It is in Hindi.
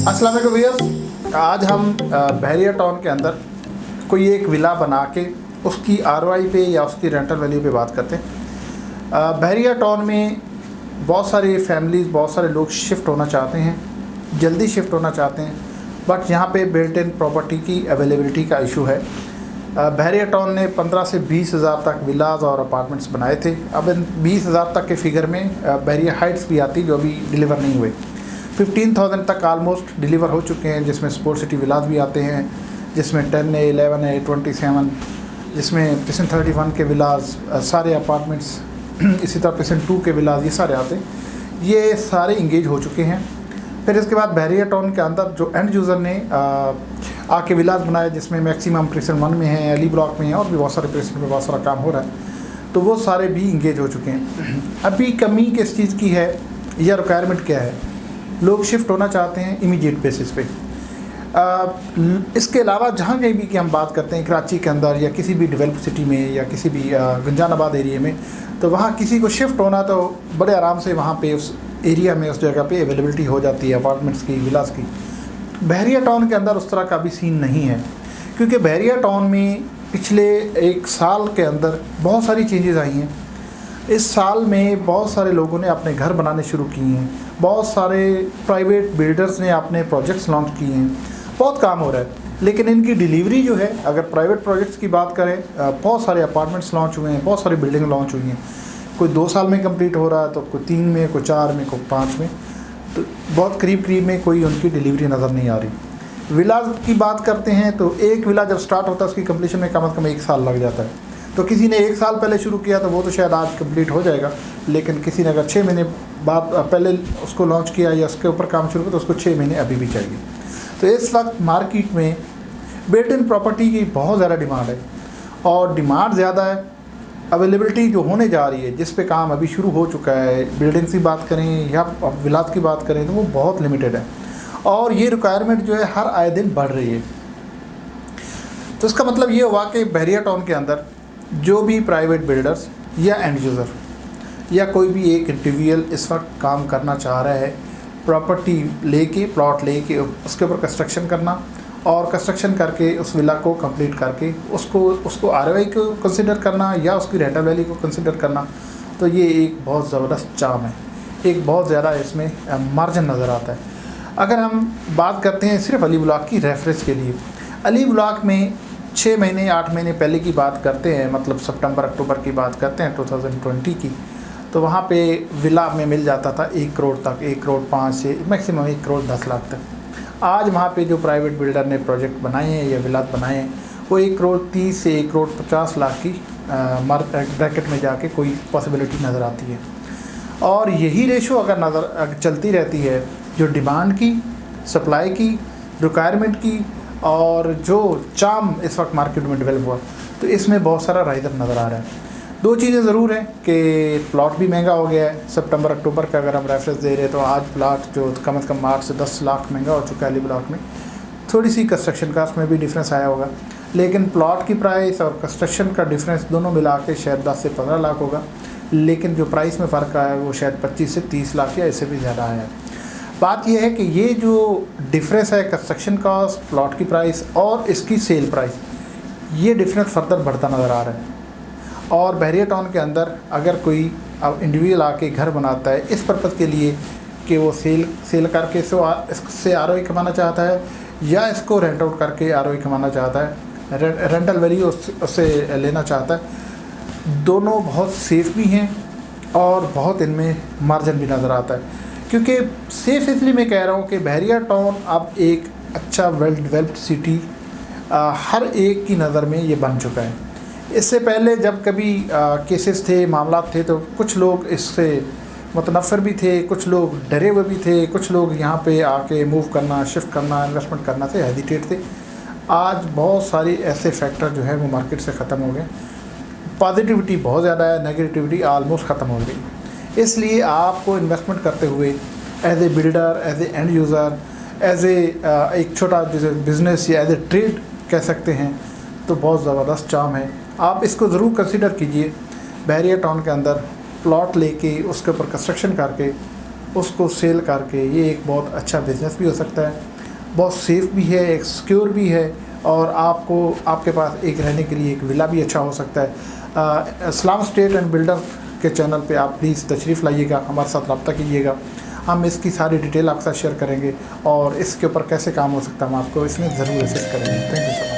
अस्सलाम वालेकुम व्यूअर्स, आज हम बहरिया टाउन के अंदर कोई एक विला बना के उसकी आरओआई पे या उसकी रेंटल वैल्यू पे बात करते हैं। बहरिया टाउन में बहुत सारी फैमिलीज़, बहुत सारे लोग शिफ्ट होना चाहते हैं, जल्दी शिफ्ट होना चाहते हैं, बट यहाँ पे बिल्ट इन प्रॉपर्टी की अवेलेबिलिटी का इशू है। बहरिया टाउन ने 15 से 20 हज़ार तक विलाज और अपार्टमेंट्स बनाए थे। अब इन 20 हज़ार तक के फिगर में बहरिया हाइट्स भी आती जो अभी डिलीवर नहीं हुए। 15,000 तक आलमोस्ट डिलीवर हो चुके हैं, जिसमें स्पोर्ट सिटी विलाज भी आते हैं, जिसमें 10 है, 11 है, 27, जिसमें पिसन 31 के विलाज, सारे अपार्टमेंट्स, इसी तरह पिसन 2 के विलाज, ये सारे आते हैं। ये सारे इंगेज हो चुके हैं। फिर इसके बाद बहरिया टाउन के अंदर जो एंड यूज़र ने आके विलाज बनाए, जिसमें मैक्सिमम प्रेसन 1 में है, अली ब्लॉक में है, और भी बहुत सारे प्रेसन में बहुत सारा काम हो रहा है, तो वो सारे भी इंगेज हो चुके हैं। अभी कमी किस चीज़ की है या रिक्वायरमेंट क्या है? लोग शिफ्ट होना चाहते हैं इमीडिएट बेसिस पे। इसके अलावा जहाँ कहीं भी कि हम बात करते हैं कराची के अंदर या किसी भी डेवलप सिटी में या किसी भी गुंजानाबाद एरिया में, तो वहाँ किसी को शिफ्ट होना तो बड़े आराम से वहाँ पे उस एरिया में, उस जगह पे अवेलेबिलिटी हो जाती है अपार्टमेंट्स की, विलास की। बहरिया टाउन के अंदर उस तरह का भी सीन नहीं है, क्योंकि बहरिया टाउन में पिछले 1 साल के अंदर बहुत सारी चेंजेस आई हैं। इस साल में बहुत सारे लोगों ने अपने घर बनाने शुरू किए हैं, बहुत सारे प्राइवेट बिल्डर्स ने अपने प्रोजेक्ट्स लॉन्च किए हैं, बहुत काम हो रहा है। लेकिन इनकी डिलीवरी जो है, अगर प्राइवेट प्रोजेक्ट्स की बात करें, बहुत सारे अपार्टमेंट्स लॉन्च हुए हैं, बहुत सारी बिल्डिंग लॉन्च हुई हैं। कोई 2 साल में कंप्लीट हो रहा है, तो कोई 3 में, कोई 4 में, कोई 5 में, तो बहुत करीब में कोई उनकी डिलीवरी नज़र नहीं आ रही। विलाज की बात करते हैं तो एक विला जब स्टार्ट होता है उसकी कंप्लीशन में कम से कम 1 साल लग जाता है। तो किसी ने 1 साल पहले शुरू किया तो वो तो शायद आज कंप्लीट हो जाएगा, लेकिन किसी ने अगर 6 महीने बाद पहले उसको लॉन्च किया या उसके ऊपर काम शुरू किया तो उसको 6 महीने अभी भी चाहिए। तो इस वक्त मार्केट में बिल्ट इन प्रॉपर्टी की बहुत ज़्यादा डिमांड है, और डिमांड ज़्यादा है, अवेलेबिलिटी जो होने जा रही है, जिस पे काम अभी शुरू हो चुका है, बिल्डिंग्स की बात करें या विलास की बात करें, तो वो बहुत लिमिटेड है, और ये रिक्वायरमेंट जो है हर आए दिन बढ़ रही है। तो इसका मतलब ये हुआ कि बहरिया टाउन के अंदर जो भी प्राइवेट बिल्डर्स या एंड यूज़र या कोई भी एक इंडिविजुअल इस वक्त काम करना चाह रहा है, प्रॉपर्टी लेके, प्लॉट लेके उसके ऊपर कंस्ट्रक्शन करना, और कंस्ट्रक्शन करके उस विला को कंप्लीट करके उसको आरओआई को कंसिडर करना या उसकी रेंटल वैल्यू को कंसिडर करना, तो ये एक बहुत ज़बरदस्त चाम है, एक बहुत ज़्यादा इसमें मार्जिन नज़र आता है। अगर हम बात करते हैं सिर्फ अली ब्लॉक की रेफरेंस के लिए, अली ब्लॉक में 6 महीने 8 महीने पहले की बात करते हैं, मतलब सितंबर अक्टूबर की बात करते हैं 2020 की, तो वहाँ पे विला में मिल जाता था 1 करोड़ तक, 1 करोड़ 5 से मैक्सिमम 1 करोड़ 10 लाख तक। आज वहाँ पे जो प्राइवेट बिल्डर ने प्रोजेक्ट बनाए हैं या विलास बनाए हैं, वो 1 करोड़ 30 से 1 करोड़ 50 लाख की ब्रैकेट में जाके कोई पॉसिबिलिटी नज़र आती है। और यही रेशो अगर चलती रहती है, जो डिमांड की, सप्लाई की, रिक्वायरमेंट की, और जो चाम इस वक्त मार्केट में डेवलप हुआ, तो इसमें बहुत सारा राइजर नज़र आ रहा है। 2 चीज़ें ज़रूर हैं कि प्लॉट भी महंगा हो गया है। सितंबर अक्टूबर का अगर हम रेफरेंस दे रहे हैं तो आज प्लॉट जो कम से कम 8 से 10 लाख महंगा हो चुका है अली ब्लॉक में। थोड़ी सी कंस्ट्रक्शन कास्ट में भी डिफरेंस आया होगा, लेकिन प्लॉट की प्राइस और कंस्ट्रक्शन का डिफरेंस दोनों मिला के शायद 10 से 15 लाख होगा, लेकिन जो प्राइस में फ़र्क आया है वो शायद 25 से 30 लाख या इससे भी ज़्यादा आया है। बात यह है कि ये जो डिफरेंस है कंस्ट्रक्शन कॉस्ट, प्लॉट की प्राइस और इसकी सेल प्राइस, ये डिफरेंस फर्दर बढ़ता नज़र आ रहा है। और बहरिया टाउन के अंदर अगर कोई इंडिविजुअल आके घर बनाता है इस पर्पज़ के लिए कि वो सेल करके इससे आरओआई कमाना चाहता है, या इसको रेंट आउट करके आरओआई कमाना चाहता है, रेंटल वैल्यू उससे लेना चाहता है, दोनों बहुत सेफ़ भी हैं और बहुत इनमें मार्जिन भी नज़र आता है। क्योंकि सेफ़ इसलिए मैं कह रहा हूँ कि बहरिया टाउन अब एक अच्छा वेल डेवलप्ड सिटी हर एक की नज़र में ये बन चुका है। इससे पहले जब कभी केसेस थे, मामला थे, तो कुछ लोग इससे मुतनफ़िर भी थे, कुछ लोग डरे हुए भी थे, कुछ लोग यहाँ पे आके मूव करना, शिफ्ट करना, इन्वेस्टमेंट करना से हेजिटेट थे। आज बहुत सारी ऐसे फैक्टर जो है वो मार्केट से ख़त्म हो गए, पॉजिटिविटी बहुत ज़्यादा है, नेगेटिविटी आलमोस्ट ख़त्म हो गई। इसलिए आपको इन्वेस्टमेंट करते हुए as a builder, as a end user, as a एक छोटा जैसे बिज़नेस या एज ए ट्रेड कह सकते हैं, तो बहुत ज़बरदस्त चाम है। आप इसको ज़रूर कंसिडर कीजिए। बहरिया टाउन के अंदर प्लॉट लेके उसके ऊपर कंस्ट्रक्शन करके उसको सेल करके ये एक बहुत अच्छा बिज़नेस भी हो सकता है। बहुत सेफ़ भी है, एक सिक्योर भी है, और आपको आपके पास एक रहने के लिए एक विला भी अच्छा हो सकता है। इस्लाम स्टेट एंड बिल्डर के चैनल पे आप प्लीज़ तशरीफ़ लाइएगा, हमारे साथ रब्ता कीजिएगा। हम इसकी सारी डिटेल आपके साथ शेयर करेंगे और इसके ऊपर कैसे काम हो सकता है हम आपको इसमें ज़रूर असिस्ट करेंगे। Thank you so much.